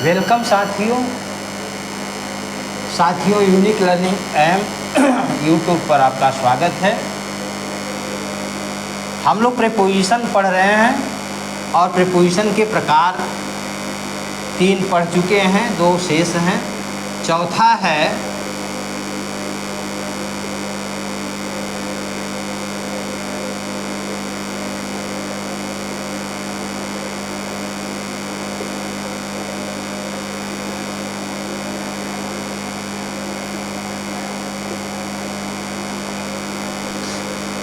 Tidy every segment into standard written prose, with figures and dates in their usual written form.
Welcome साथियों unique learning YouTube पर आपका स्वागत है। हम लोग प्रीपोजिशन पढ़ रहे हैं और प्रीपोजिशन के प्रकार 3 पढ़ चुके हैं, 2 शेष हैं। चौथा है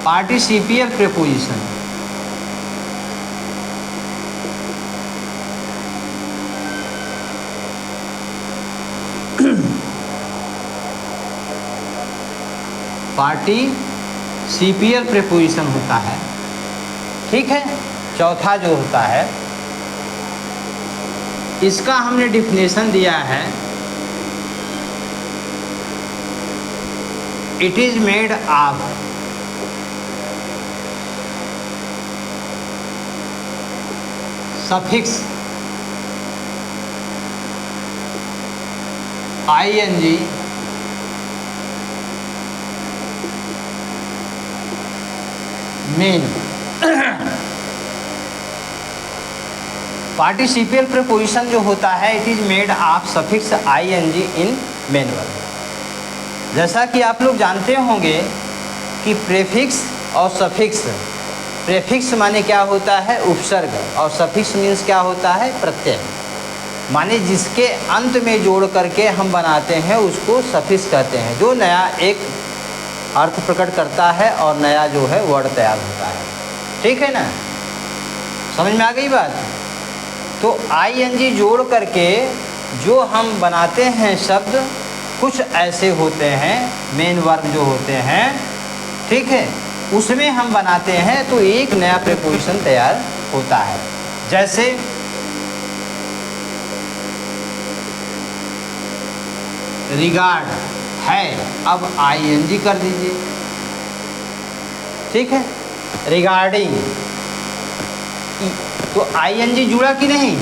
पार्टिसिपियल प्रीपोजिशन। पार्टिसिपियल प्रीपोजिशन होता है, ठीक है। चौथा जो होता है इसका हमने डिफिनेशन दिया है, it is made of suffix ing main. Participial preposition जो होता है it is made of suffix ing in main verb. जैसा कि आप लोग जानते होंगे कि प्रीफिक्स और सफिक्स, प्रीफिक्स माने क्या होता है उपसर्ग, और सफिक्स मीन्स क्या होता है प्रत्यय, माने जिसके अंत में जोड़ करके हम बनाते हैं उसको सफिक्स कहते हैं, जो नया एक अर्थ प्रकट करता है और नया जो है वर्ड तैयार होता है, ठीक है ना। समझ में आ गई बात। तो ing जोड़ करके जो हम बनाते हैं शब्द कुछ ऐसे होते हैं, मेन वर्ब जो होते हैं, ठीक है, उसमें हम बनाते हैं तो एक नया प्रीपोजिशन तैयार होता है। जैसे रिगार्ड है, अब ing कर दीजिए, ठीक है। रिगार्डिंग तो ing जुड़ा कि नहीं,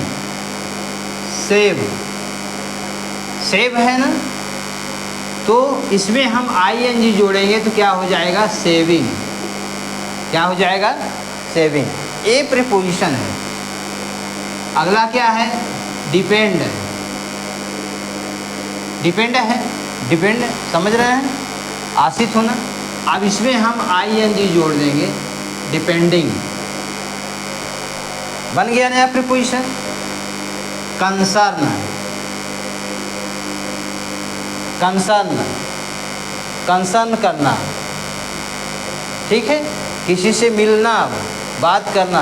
सेव, सेव है ना, तो इसमें हम ing जोड़ेंगे तो क्या हो जाएगा सेविंग, क्या हो जाएगा सेविंग। ए प्रीपोजिशन है। अगला क्या है डिपेंड, डिपेंड है, डिपेंड समझ रहे हैं, आश्रित होना। अब इसमें हम ing जोड़ देंगे डिपेंडिंग, बन गया नया प्रीपोजिशन। कंसर्न, कंसर्न, कंसर्न करना, ठीक है, किसी से मिलना, बात करना,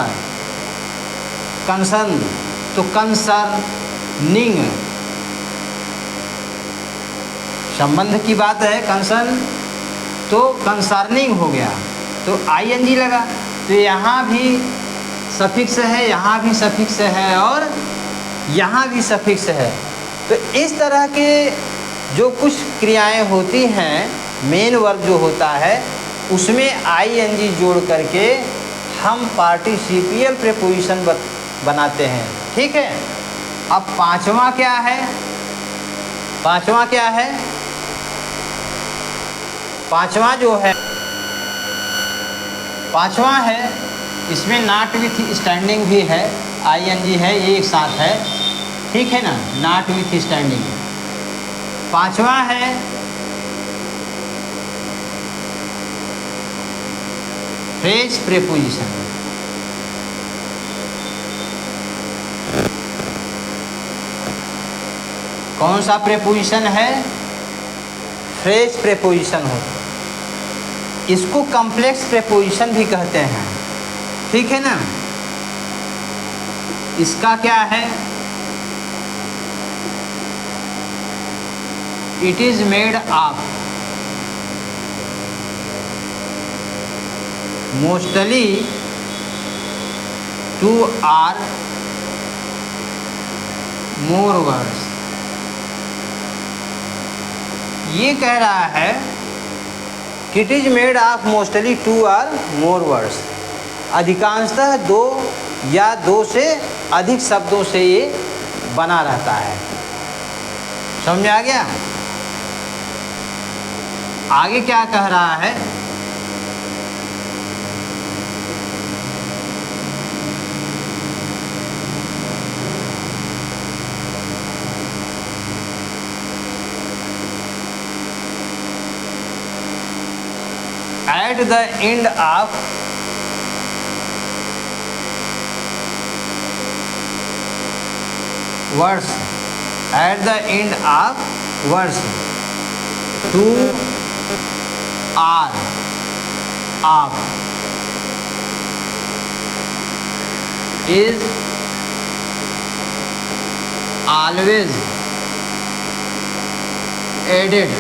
कंसर्न। तो कंसर्निंग संबंध की बात है, कंसर्न तो कंसर्निंग हो गया, तो ing लगा, तो यहाँ भी सफिक्स है, यहाँ भी सफिक्स है और यहाँ भी सफिक्स है। तो इस तरह के जो कुछ क्रियाएं होती हैं, मेन वर्ब जो होता है उसमें ing जोड़ करके हम पार्टिसिपियल प्रीपोजिशन बनाते हैं, ठीक है। अब पांचवा क्या है, पांचवा क्या है, पांचवा जो है, पांचवा है इसमें नॉट विथ स्टैंडिंग भी है, ing है, ये एक साथ है, ठीक है ना, नॉट विथ स्टैंडिंग। पांचवा है फ्रेज प्रीपोजिशन। कौन सा प्रीपोजिशन है, फ्रेज प्रीपोजिशन हो, इसको कॉम्प्लेक्स प्रीपोजिशन भी कहते हैं, ठीक है ना। इसका क्या है, it is made of mostly 2 or more words। ये कह रहा है कि it is made of mostly 2 or more words, अधिकांशतः 2 या 2 से अधिक शब्दों से ये बना रहता है। समझ में आ गया? आगे क्या कह रहा है? At the end of verse, at the end of verse, two are of is always added।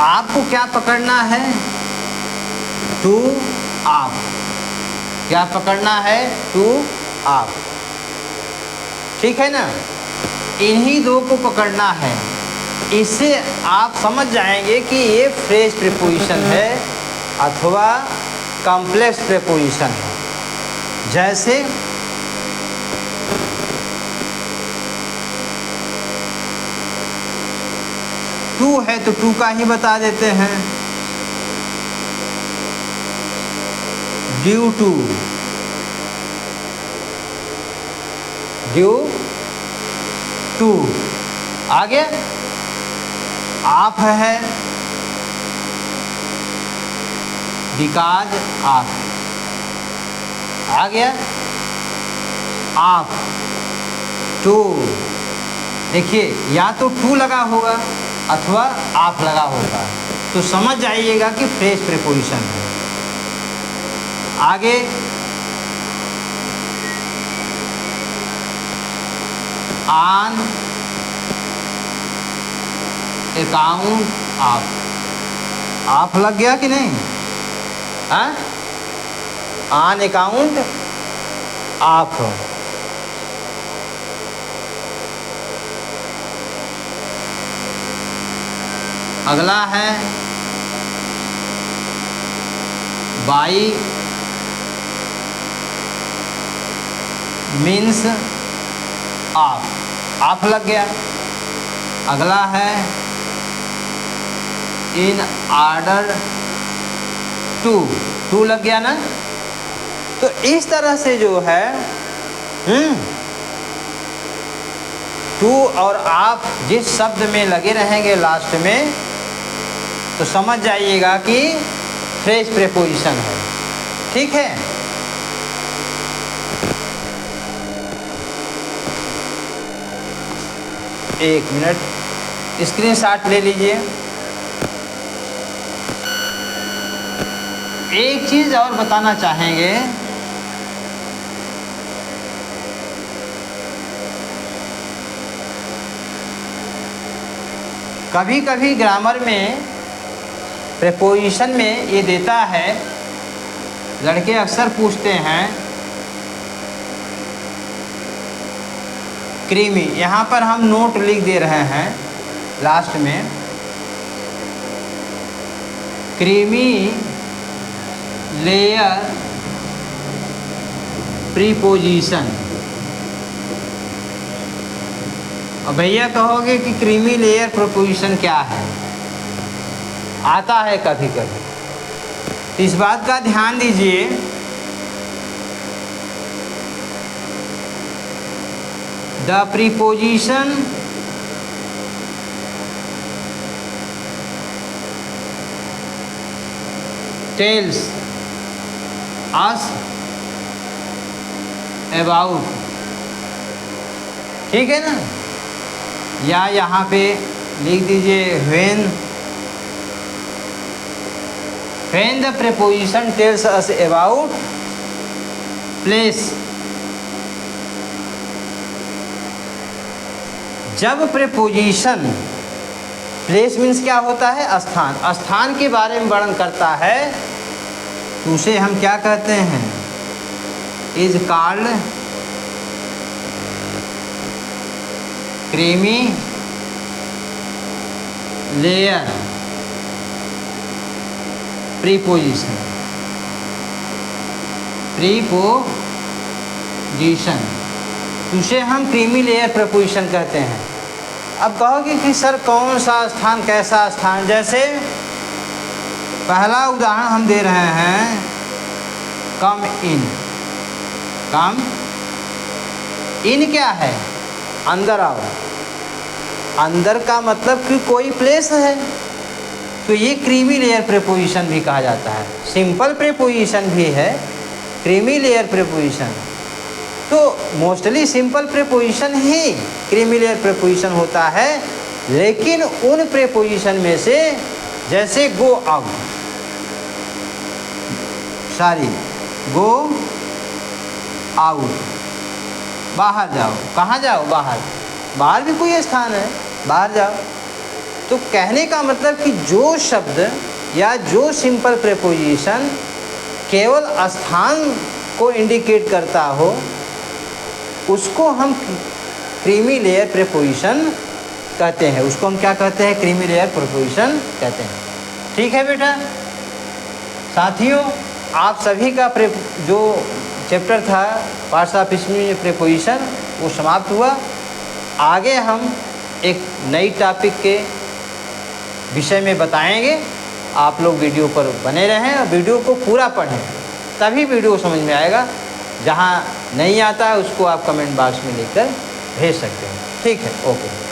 आपको क्या पकड़ना है? टू आप। क्या पकड़ना है? टू आप। ठीक है ना? इन्हीं दो को पकड़ना है। इससे आप समझ जाएंगे कि ये फ्रेज प्रीपोजिशन है अथवा कॉम्प्लेक्स प्रीपोजिशन है। जैसे टू है तो टू का ही बता देते हैं। Due to, due to. आगे आप है बिकॉज आप। आ गया आप टू। देखिए या तो टू लगा होगा अथवा आप लगा होगा, तो समझ जाइएगा कि फ्रेज प्रीपोजिशन है। आगे ऑन अकाउंट आप लग गया कि नहीं? हाँ, ऑन अकाउंट आप। अगला है बाई मीन्स आप लग गया। अगला है इन ऑर्डर टू लग गया ना। तो इस तरह से जो है टू और आप जिस शब्द में लगे रहेंगे लास्ट में, तो समझ जाइएगा कि फ्रेज प्रीपोजिशन है। ठीक है? एक मिनट स्क्रीनशॉट ले लीजिए। एक चीज और बताना चाहेंगे, कभी कभी ग्रामर में प्रीपोजिशन में ये देता है, लड़के अक्सर पूछते हैं क्रीमी। यहाँ पर हम नोट लिख दे रहे हैं लास्ट में, क्रीमी लेयर प्रीपोजिशन। और भैया कहोगे कि क्रीमी लेयर प्रीपोजिशन क्या है? आता है कभी कभी, तो इस बात का ध्यान दीजिए। The preposition tells us about. ठीक है ना? या यहाँ पे लिख दीजिए when the preposition tells us about place। जब प्रीपोजिशन प्लेस मीन्स क्या होता है? स्थान। स्थान के बारे में वर्णन करता है तो उसे हम क्या कहते हैं? Is called creamy layer preposition. उसे हम क्रीमी लेयर प्रीपोजिशन कहते हैं। अब कहोगे कि सर कौन सा स्थान, कैसा स्थान? जैसे पहला उदाहरण हम दे रहे हैं, कम इन। कम इन क्या है? अंदर आओ। अंदर का मतलब कि कोई प्लेस है, तो ये क्रीमी लेयर प्रीपोजिशन भी कहा जाता है। सिंपल प्रीपोजिशन भी है, क्रीमी लेयर प्रीपोजिशन। तो मोस्टली सिंपल प्रीपोजिशन ही क्रीमी लेयर प्रीपोजिशन होता है, लेकिन उन प्रीपोजिशन में से जैसे गो आउट, गो आउट, बाहर जाओ। कहाँ जाओ? बाहर। बाहर भी कोई स्थान है, बाहर जाओ। तो कहने का मतलब कि जो शब्द या जो सिंपल प्रीपोजिशन केवल स्थान को इंडिकेट करता हो, उसको हम क्रीमी लेयर प्रीपोजिशन कहते हैं। उसको हम क्या कहते हैं? क्रीमी लेयर प्रीपोजिशन कहते हैं। ठीक है बेटा। साथियों, आप सभी का जो चैप्टर था पार्ट्स ऑफ स्पीच प्रीपोजिशन वो समाप्त हुआ। आगे हम एक नई टॉपिक के विषय में बताएंगे। आप लोग वीडियो पर बने रहें और वीडियो को पूरा पढ़ें, तभी वीडियो समझ में आएगा। जहाँ नहीं आता है उसको आप कमेंट बॉक्स में लिखकर भेज सकते हैं। ठीक है, ओके।